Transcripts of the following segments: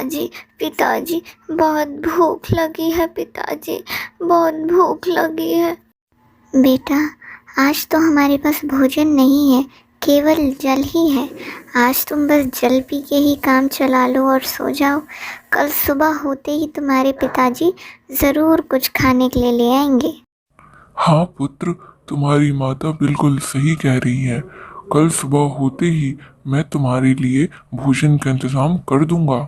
पिताजी, पिताजी, बहुत भूख लगी है पिताजी, बहुत भूख लगी है। बेटा, आज तो हमारे पास भोजन नहीं है, केवल जल ही है। आज तुम बस जल पी के ही काम चला लो और सो जाओ। कल सुबह होते ही तुम्हारे पिताजी ज़रूर कुछ खाने के लिए ले आएंगे। हाँ पुत्र, तुम्हारी माता बिल्कुल सही कह रही है। कल सुबह होते ही मैं तुम्हारे लिए भोजन का इंतजाम कर दूंगा।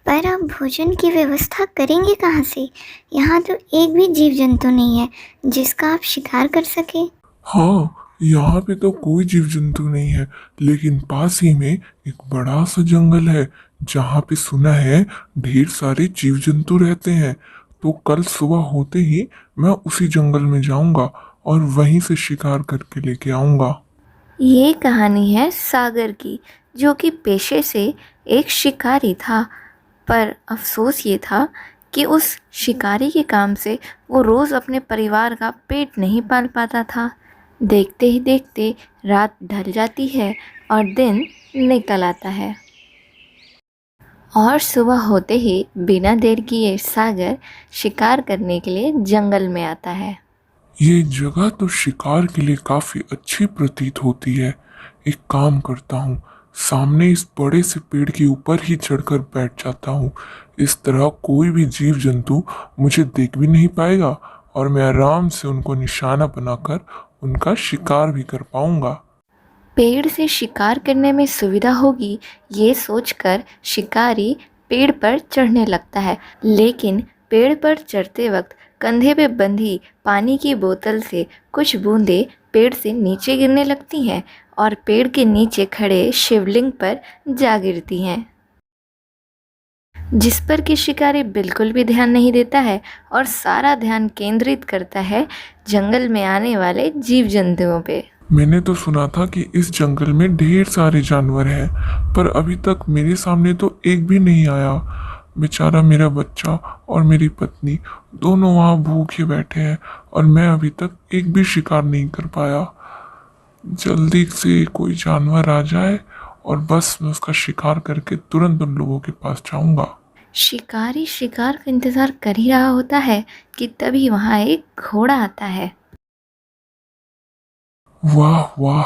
पर आप भोजन की व्यवस्था करेंगे कहाँ से? यहाँ तो एक भी जीव जंतु नहीं है जिसका आप शिकार कर सके। हाँ, यहाँ पे तो कोई जीव जंतु नहीं है, लेकिन पास ही में एक बड़ा सा जंगल है जहाँ पे सुना है ढेर सारे जीव जंतु रहते हैं। तो कल सुबह होते ही मैं उसी जंगल में जाऊंगा और वहीं से शिकार करके लेके आऊंगा। ये कहानी है सागर की, जो कि पेशे से एक शिकारी था। पर अफसोस ये था कि उस शिकारी के काम से वो रोज़ अपने परिवार का पेट नहीं पाल पाता था। देखते ही देखते रात ढल जाती है और दिन निकल आता है, और सुबह होते ही बिना देर किए सागर शिकार करने के लिए जंगल में आता है। ये जगह तो शिकार के लिए काफी अच्छी प्रतीत होती है। एक काम करता हूँ, सामने इस बड़े से पेड़ के ऊपर ही चढ़कर बैठ जाता हूँ। इस तरह कोई भी जीव जंतु मुझे देख भी नहीं पाएगा और मैं आराम से उनको निशाना बनाकर उनका शिकार भी कर पाऊंगा। पेड़ से शिकार करने में सुविधा होगी, ये सोचकर शिकारी पेड़ पर चढ़ने लगता है। लेकिन पेड़ पर चढ़ते वक्त कंधे पे बंधी पानी की बोतल से कुछ बूंदें पेड़ से नीचे गिरने लगती हैं और पेड़ के नीचे खड़े शिवलिंग पर जा गिरती हैं, जिस पर कि शिकारी बिल्कुल भी ध्यान नहीं देता है और सारा ध्यान केंद्रित करता है जंगल में आने वाले जीव जंतुओं पे। मैंने तो सुना था कि इस जंगल में ढेर सारे जानवर हैं, पर अभी तक मेरे सामने तो एक भी नहीं आया। बेचारा मेरा बच्चा और मेरी पत्नी दोनों वहाँ भूखे बैठे हैं और मैं अभी तक एक भी शिकार नहीं कर पाया। जल्दी से कोई जानवर आ जाए और बस मैं उसका शिकार करके तुरंत उन लोगों के पास जाऊंगा। शिकारी शिकार का इंतजार कर ही रहा होता है कि तभी वहां एक घोड़ा आता है। वाह वाह,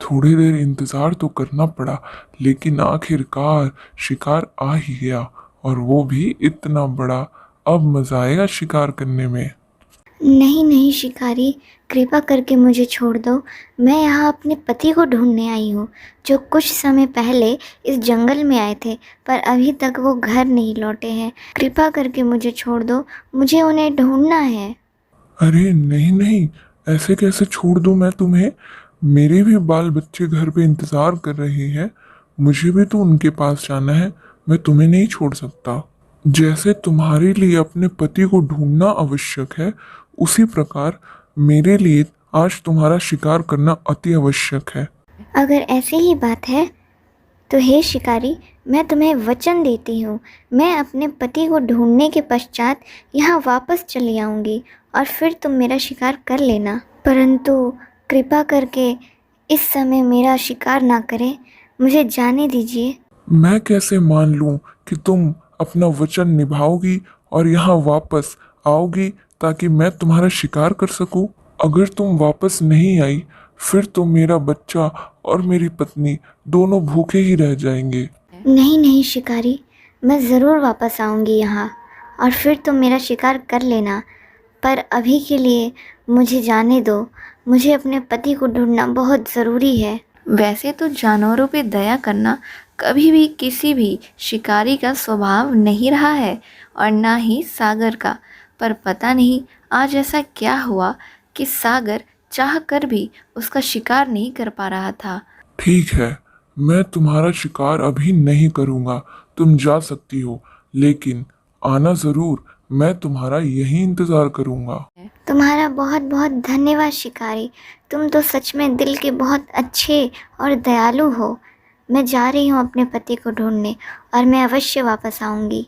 थोड़ी देर इंतजार तो करना पड़ा, लेकिन आखिरकार शिकार आ ही गया, और वो भी इतना बड़ा। अब मजा आएगा शिकार करने में। नहीं नहीं शिकारी, कृपा करके मुझे छोड़ दो। मैं यहाँ अपने पति को ढूंढने आई हूँ, जो कुछ समय पहले इस जंगल में आए थे, पर अभी तक वो घर नहीं लौटे हैं। कृपा करके मुझे छोड़ दो, मुझे उन्हें ढूंढना है। अरे नहीं नहीं, ऐसे कैसे छोड़ दूं मैं तुम्हें? मेरे भी बाल बच्चे घर पे इंतजार कर रहे हैं। मुझे भी तो उनके पास जाना है। मैं तुम्हें नहीं छोड़ सकता। जैसे तुम्हारे लिए अपने पति को ढूंढना आवश्यक है, उसी प्रकार मेरे लिए आज तुम्हारा शिकार करना अति आवश्यक है। अगर ऐसी ही बात है तो हे शिकारी, मैं तुम्हें वचन देती हूँ, मैं अपने पति को ढूंढने के पश्चात यहाँ वापस चली आऊँगी और फिर तुम मेरा शिकार कर लेना। परंतु कृपा करके इस समय मेरा शिकार ना करें, मुझे जाने दीजिए। मैं कैसे मान लूं कि तुम अपना वचन निभाओगी और यहाँ वापस आओगी ताकि मैं तुम्हारा शिकार कर सकूं? अगर तुम वापस नहीं आई, फिर तो मेरा बच्चा और मेरी पत्नी दोनों भूखे ही रह जाएंगे। नहीं नहीं शिकारी, मैं ज़रूर वापस आऊँगी यहाँ और फिर तुम मेरा शिकार कर लेना। पर अभी के लिए मुझे जाने दो, मुझे अपने पति को ढूंढना बहुत ज़रूरी है। वैसे तो जानवरों पे दया करना कभी भी किसी भी शिकारी का स्वभाव नहीं रहा है, और ना ही सागर का। पर पता नहीं आज ऐसा क्या हुआ कि सागर चाह कर भी उसका शिकार नहीं कर पा रहा था। ठीक है, मैं तुम्हारा शिकार अभी नहीं करूँगा। तुम जा सकती हो, लेकिन आना ज़रूर। मैं तुम्हारा यही इंतज़ार करूँगा। तुम्हारा बहुत बहुत धन्यवाद शिकारी, तुम तो सच में दिल के बहुत अच्छे और दयालु हो। मैं जा रही हूँ अपने पति को ढूंढने और मैं अवश्य वापस आऊँगी।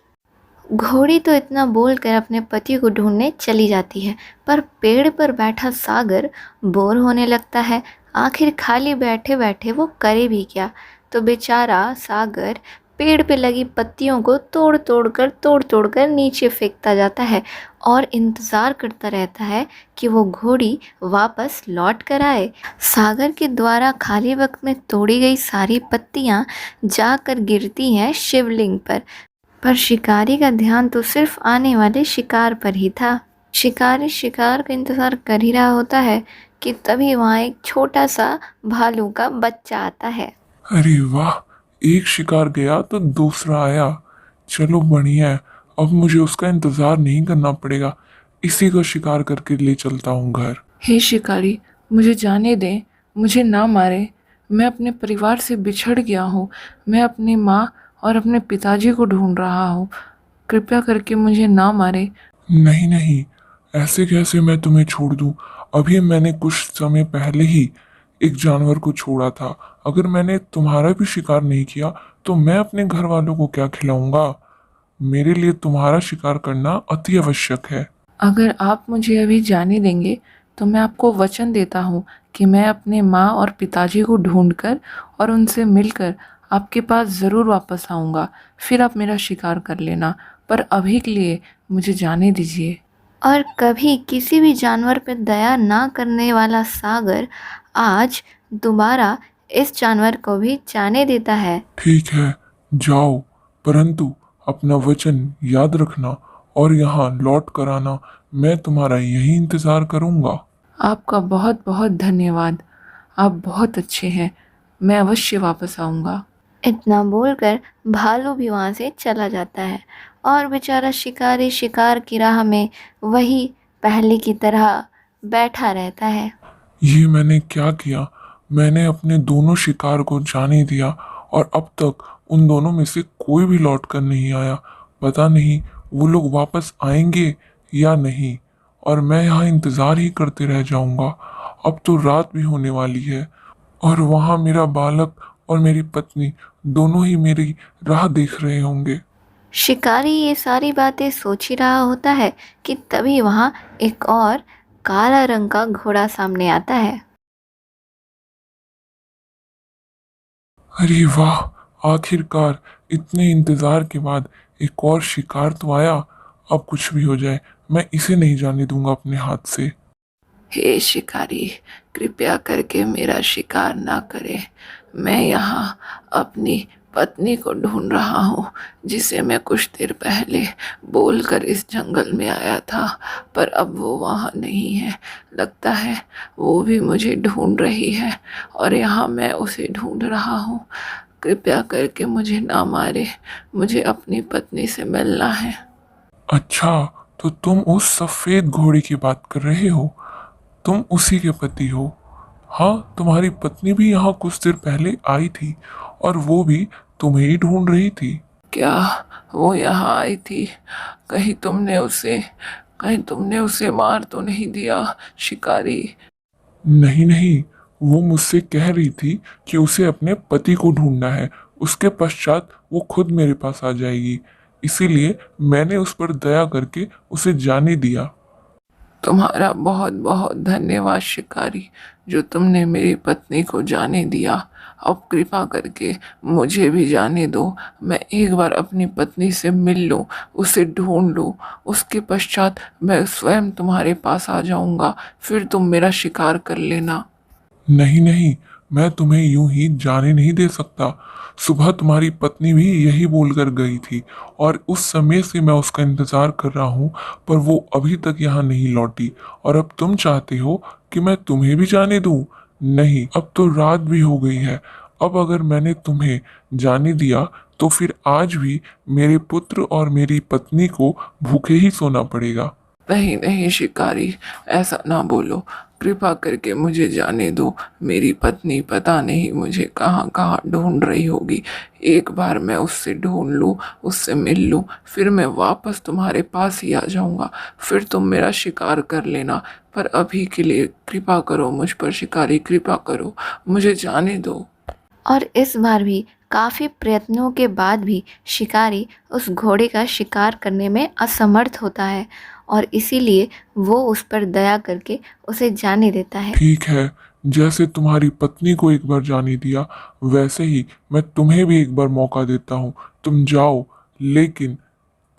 घोड़ी तो इतना बोलकर अपने पति को ढूंढने चली जाती है, पर पेड़ पर बैठा सागर बोर होने लगता है। आखिर खाली बैठे बैठे वो करे भी क्या? तो बेचारा सागर पेड़ पे लगी पत्तियों को तोड़ तोड़ कर नीचे फेंकता जाता है और इंतज़ार करता रहता है कि वो घोड़ी वापस लौट कर आए। सागर के द्वारा खाली वक्त में तोड़ी गई सारी पत्तियां जाकर गिरती हैं शिवलिंग पर शिकारी का ध्यान तो सिर्फ आने वाले शिकार पर ही था। शिकारी शिकार का इंतज़ार कर ही रहा होता है कि तभी वहाँ एक छोटा सा भालू का बच्चा आता है। अरे वाह, एक शिकार गया तो दूसरा आया। चलो बढ़िया है, अब मुझे उसका इंतजार नहीं करना पड़ेगा। इसी को शिकार करके ले चलता हूँ घर। हे शिकारी, मुझे जाने दें, मुझे ना मारे। मैं अपने परिवार से बिछड़ गया हूँ। मैं अपनी माँ और अपने पिताजी को ढूंढ रहा हूँ। कृपया करके मुझे ना मारे। नहीं नहीं, ऐसे कैसे मैं तुम्हें छोड़ दूं? अभी मैंने कुछ समय पहले ही एक जानवर को छोड़ा था। अगर मैंने तुम्हारा भी शिकार नहीं किया तो मैं अपने घर वालों को क्या खिलाऊंगा? मेरे लिए तुम्हारा शिकार करना अति आवश्यक है। अगर आप मुझे अभी जाने देंगे तो मैं आपको वचन देता हूँ कि मैं अपने माँ और पिताजी को ढूंढकर और उनसे मिलकर आपके पास ज़रूर वापस आऊँगा। फिर आप मेरा शिकार कर लेना, पर अभी के लिए मुझे जाने दीजिए। और कभी किसी भी जानवर पर दया ना करने वाला सागर आज दोबारा इस जानवर को भी जाने देता है। ठीक है, जाओ, परंतु अपना वचन याद रखना और यहाँ लौट कर आना। मैं तुम्हारा यही इंतजार करूंगा। आपका बहुत बहुत धन्यवाद। आप बहुत अच्छे हैं। मैं अवश्य वापस आऊँगा। इतना बोलकर भालू भी वहाँ से चला जाता है और बेचारा शिकारी शिकार की राह में वही पहले की तरह बैठा रहता है। ये मैंने क्या किया? मैंने अपने दोनों शिकार को जाने दिया और अब तक उन दोनों में से कोई भी लौट कर नहीं आया। पता नहीं वो लोग वापस आएंगे या नहीं, और मैं यहाँ इंतज़ार ही करते रह जाऊंगा। अब तो रात भी होने वाली है और वहाँ मेरा बालक और मेरी पत्नी दोनों ही मेरी राह देख रहे होंगे। शिकारी ये सारी बातें सोच ही रहा होता है कि तभी वहाँ एक और काला रंग का घोड़ा सामने आता है। अरे वाह, आखिरकार इतने इंतजार के बाद एक और शिकार तो आया। अब कुछ भी हो जाए, मैं इसे नहीं जाने दूंगा अपने हाथ से। हे शिकारी, कृपया करके मेरा शिकार ना करें। मैं यहाँ अपनी पत्नी को ढूंढ रहा हूँ, जिसे मैं कुछ देर पहले बोलकर इस जंगल में आया था, पर अब वो वहाँ नहीं है। लगता है वो भी मुझे ढूंढ रही है और यहाँ मैं उसे ढूंढ रहा हूँ। कृपया करके मुझे ना मारे, मुझे अपनी पत्नी से मिलना है। अच्छा, तो तुम उस सफेद घोड़े की बात कर रहे हो? तुम उसी के पति हो? हाँ, तुम्हारी पत्नी भी यहाँ कुछ देर पहले आई थी और वो भी तुम्हें ही ढूंढ रही थी। क्या वो यहाँ आई थी? कहीं तुमने उसे मार तो नहीं दिया शिकारी? नहीं नहीं, वो मुझसे कह रही थी कि उसे अपने पति को ढूंढना है। उसके पश्चात वो खुद मेरे पास आ जाएगी, इसीलिए मैंने उस पर दया करके उसे जाने दिया। तुम्हारा बहुत बहुत धन्यवाद शिकारी, जो तुमने मेरी पत्नी को जाने दिया। अब कृपा करके मुझे भी जाने दो। मैं एक बार अपनी पत्नी से मिल लूं, उसे ढूंढ लूं। उसके पश्चात मैं स्वयं तुम्हारे पास आ जाऊंगा, फिर तुम मेरा शिकार कर लेना। नहीं नहीं, मैं तुम्हें यूं ही जाने नहीं दे सकता। सुबह तुम्हारी पत्नी भी यही बोलकर गई थी और उस समय से मैं उसका इंतजार कर रहा हूँ, पर वो अभी तक यहाँ नहीं लौटी। और अब तुम चाहते हो कि मैं तुम्हें भी जाने दूँ? नहीं, अब तो रात भी हो गई है। अब अगर मैंने तुम्हें जाने दिया तो फिर आज भी मेरे पुत्र और मेरी पत्नी को भूखे ही सोना पड़ेगा। नहीं नहीं शिकारी, ऐसा ना बोलो। कृपा करके मुझे जाने दो। मेरी पत्नी पता नहीं मुझे कहाँ कहाँ ढूंढ रही होगी। एक बार मैं उससे ढूंढ लूँ, उससे मिल लूँ, फिर मैं वापस तुम्हारे पास ही आ जाऊँगा। फिर तुम मेरा शिकार कर लेना, पर अभी के लिए कृपा करो मुझ पर शिकारी, कृपा करो, मुझे जाने दो। और इस बार भी काफ़ी प्रयत्नों के बाद भी शिकारी उस घोड़े का शिकार करने में असमर्थ होता है और इसीलिए वो उस पर दया करके उसे जाने देता है। ठीक है, जैसे तुम्हारी पत्नी को एक बार जाने दिया, वैसे ही मैं तुम्हें भी एक बार मौका देता हूँ। तुम जाओ, लेकिन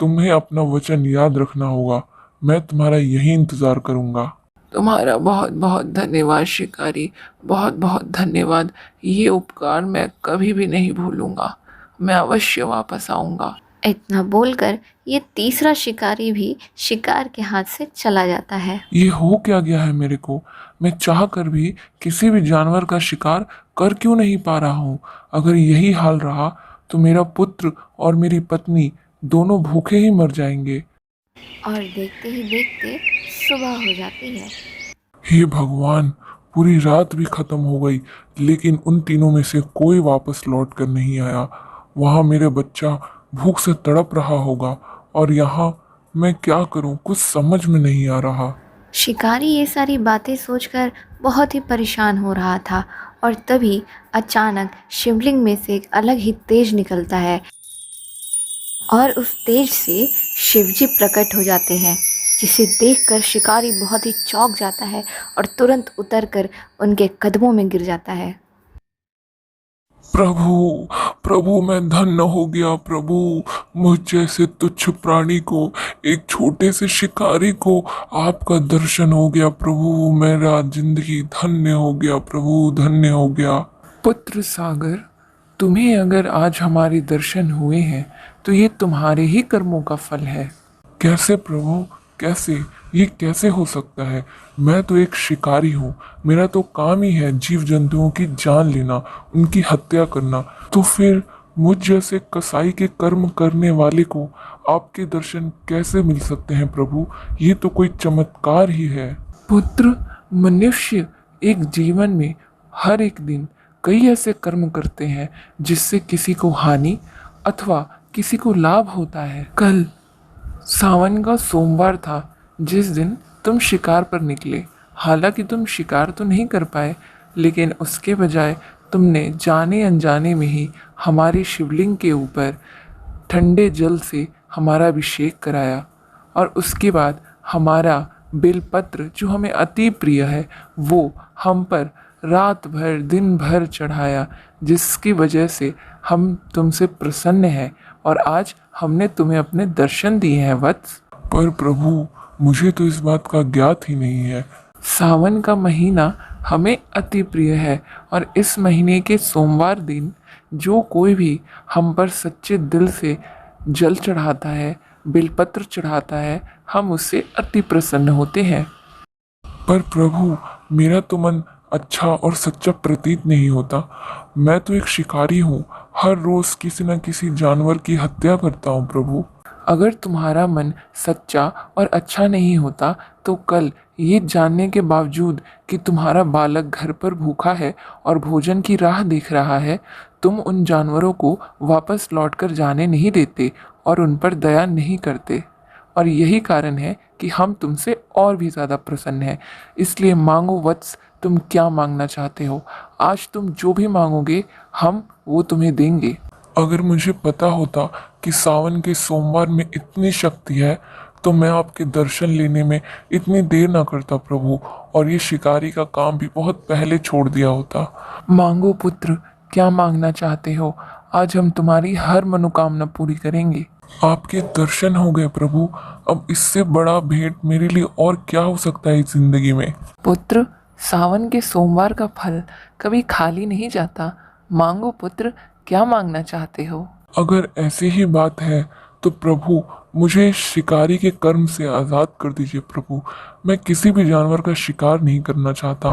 तुम्हें अपना वचन याद रखना होगा। मैं तुम्हारा यही इंतजार करूंगा। तुम्हारा बहुत बहुत धन्यवाद शिकारी, बहुत बहुत धन्यवाद। ये उपकार मैं कभी भी नहीं भूलूंगा। मैं अवश्य वापस आऊंगा। इतना बोलकर ये तीसरा शिकारी भी शिकार के हाथ से चला जाता है। ये हो क्या गया है मेरे को? मैं चाह कर भी किसी भी जानवर का शिकार कर क्यों नहीं पा रहा हूँ? अगर यही हाल रहा तो मेरा पुत्र और मेरी पत्नी दोनों भूखे ही मर जाएंगे। और देखते ही देखते सुबह हो जाती है। हे भगवान, पूरी रात भी खत्म हो गई, लेकिन उन तीनों में से कोई वापस लौट कर नहीं आया। वहाँ मेरे बच्चा भूख से तड़प रहा होगा, और यहाँ मैं क्या करूँ, कुछ समझ में नहीं आ रहा। शिकारी ये सारी बातें सोचकर बहुत ही परेशान हो रहा था, और तभी अचानक शिवलिंग में से एक अलग ही तेज निकलता है, और उस तेज से शिवजी प्रकट हो जाते हैं, जिसे देखकर शिकारी बहुत ही चौंक जाता है और तुरंत उतरकर उनके कदमों में गिर जाता है। प्रभु, प्रभु, मैं धन्य हो गया प्रभु। मुझ जैसे तुच्छ प्राणी को, एक छोटे से शिकारी को आपका दर्शन हो गया प्रभु। मेरा जिंदगी धन्य हो गया प्रभु, धन्य हो गया। पुत्र सागर, तुम्हें अगर आज हमारे दर्शन हुए हैं तो ये तुम्हारे ही कर्मों का फल है। कैसे प्रभु, कैसे? ये कैसे हो सकता है? मैं तो एक शिकारी हूँ, मेरा तो काम ही है जीव जंतुओं की जान लेना, उनकी हत्या करना। तो फिर मुझ जैसे कसाई के कर्म करने वाले को आपके दर्शन कैसे मिल सकते हैं प्रभु? ये तो कोई चमत्कार ही है। पुत्र, मनुष्य एक जीवन में हर एक दिन कई ऐसे कर्म करते हैं जिससे किसी को हानि अथवा किसी को लाभ होता है। कल सावन का सोमवार था जिस दिन तुम शिकार पर निकले। हालांकि तुम शिकार तो नहीं कर पाए, लेकिन उसके बजाय तुमने जाने अनजाने में ही हमारे शिवलिंग के ऊपर ठंडे जल से हमारा अभिषेक कराया, और उसके बाद हमारा बेलपत्र जो हमें अति प्रिय है वो हम पर रात भर दिन भर चढ़ाया, जिसकी वजह से हम तुमसे प्रसन्न हैं और आज हमने तुम्हें अपने दर्शन दिए हैं वत्स। पर प्रभु, मुझे तो इस बात का ज्ञात ही नहीं है। सावन का महीना हमें अति प्रिय है, और इस महीने के सोमवार दिन जो कोई भी हम पर सच्चे दिल से जल चढ़ाता है, बेलपत्र चढ़ाता है, हम उससे अति प्रसन्न होते हैं। पर प्रभु, मेरा तो मन अच्छा और सच्चा प्रतीत नहीं होता। मैं तो एक शिकारी हूँ, हर रोज किसी न किसी जानवर की हत्या करता हूँ प्रभु। अगर तुम्हारा मन सच्चा और अच्छा नहीं होता तो कल ये जानने के बावजूद कि तुम्हारा बालक घर पर भूखा है और भोजन की राह देख रहा है, तुम उन जानवरों को वापस लौटकर जाने नहीं देते और उन पर दया नहीं करते। और यही कारण है कि हम तुमसे और भी ज़्यादा प्रसन्न हैं। इसलिए मांगो वत्स, तुम क्या मांगना चाहते हो? आज तुम जो भी मांगोगे हम वो तुम्हें देंगे। अगर मुझे पता होता कि सावन के सोमवार में इतनी शक्ति है तो मैं आपके दर्शन लेने में इतनी देर ना करता प्रभु, और ये शिकारी का काम भी बहुत पहले छोड़ दिया होता। मांगो पुत्र, क्या मांगना चाहते हो? आज हम तुम्हारी हर मनोकामना पूरी करेंगे। आपके दर्शन हो गए प्रभु, अब इससे बड़ा भेंट मेरे लिए और क्या हो सकता है इस जिंदगी में। पुत्र, सावन के सोमवार का फल कभी खाली नहीं जाता। मांगो पुत्र, क्या मांगना चाहते हो? अगर ऐसी ही बात है तो प्रभु, मुझे शिकारी के कर्म से आज़ाद कर दीजिए प्रभु। मैं किसी भी जानवर का शिकार नहीं करना चाहता,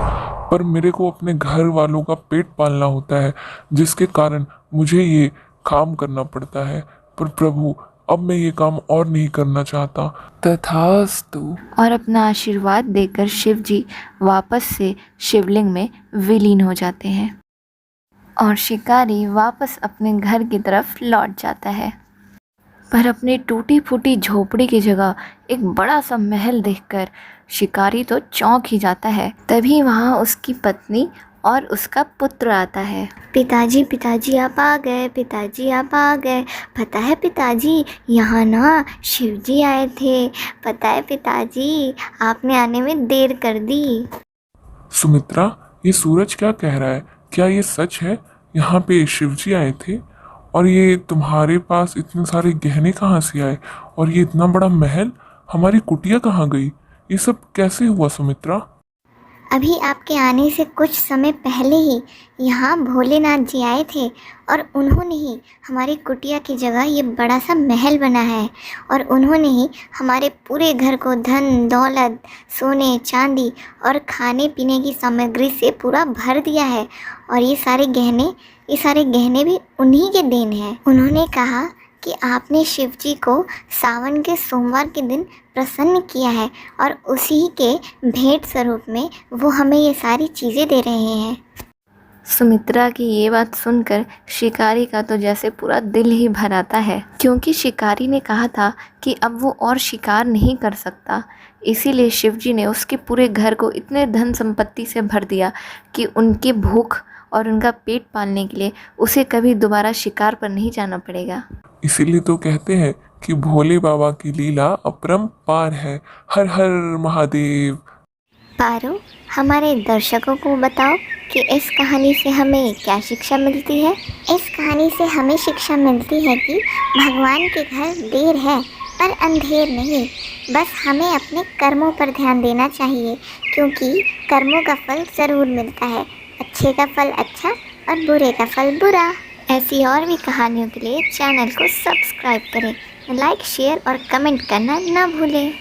पर मेरे को अपने घर वालों का पेट पालना होता है, जिसके कारण मुझे ये काम करना पड़ता है। पर प्रभु, अब मैं ये काम और नहीं करना चाहता। तथास्तु। और अपना आशीर्वाद देकर शिवजी वापस से शिवलिंग में विलीन हो जाते हैं, और शिकारी वापस अपने घर की तरफ लौट जाता है। पर अपनी टूटी फूटी झोपड़ी की जगह एक बड़ा सा महल देखकर शिकारी तो चौंक ही जाता है। तभी वहाँ उसकी पत्नी और उसका पुत्र आता है। पिताजी, पिताजी आप आ गए, पिताजी आप आ गए। पता है पिताजी, यहाँ ना शिवजी आए थे। पता है पिताजी, आपने आने में देर कर दी। सुमित्रा, ये सूरज क्या कह रहा है? क्या ये सच है? यहाँ पे शिवजी आए थे? और ये तुम्हारे पास इतने सारे गहने कहाँ से आए? और ये इतना बड़ा महल? हमारी कुटिया कहाँ गई? ये सब कैसे हुआ सुमित्रा? अभी आपके आने से कुछ समय पहले ही यहाँ भोलेनाथ जी आए थे और उन्होंने ही हमारी कुटिया की जगह ये बड़ा सा महल बना है और उन्होंने ही हमारे पूरे घर को धन दौलत सोने चांदी और खाने पीने की सामग्री से पूरा भर दिया है। और ये सारे गहने भी उन्हीं के देन हैं। उन्होंने कहा कि आपने शिव जी को सावन के सोमवार के दिन प्रसन्न किया है और उसी के भेंट स्वरूप में वो हमें ये सारी चीज़ें दे रहे हैं। सुमित्रा की ये बात सुनकर शिकारी का तो जैसे पूरा दिल ही भर आता है, क्योंकि शिकारी ने कहा था कि अब वो और शिकार नहीं कर सकता। इसीलिए शिवजी ने उसके पूरे घर को इतने धन संपत्ति से भर दिया कि उनकी भूख और उनका पेट पालने के लिए उसे कभी दोबारा शिकार पर नहीं जाना पड़ेगा। इसीलिए तो कहते हैं कि भोले बाबा की लीला अपरंपार है। हर हर महादेव। पारो, हमारे दर्शकों को बताओ कि इस कहानी से हमें क्या शिक्षा मिलती है। इस कहानी से हमें शिक्षा मिलती है कि भगवान के घर देर है पर अंधेर नहीं। बस हमें अपने कर्मों पर ध्यान देना चाहिए, क्योंकि कर्मों का फल ज़रूर मिलता है। अच्छे का फल अच्छा और बुरे का फल बुरा। ऐसी और भी कहानियों के लिए चैनल को सब्सक्राइब करें, लाइक शेयर और कमेंट करना ना भूलें।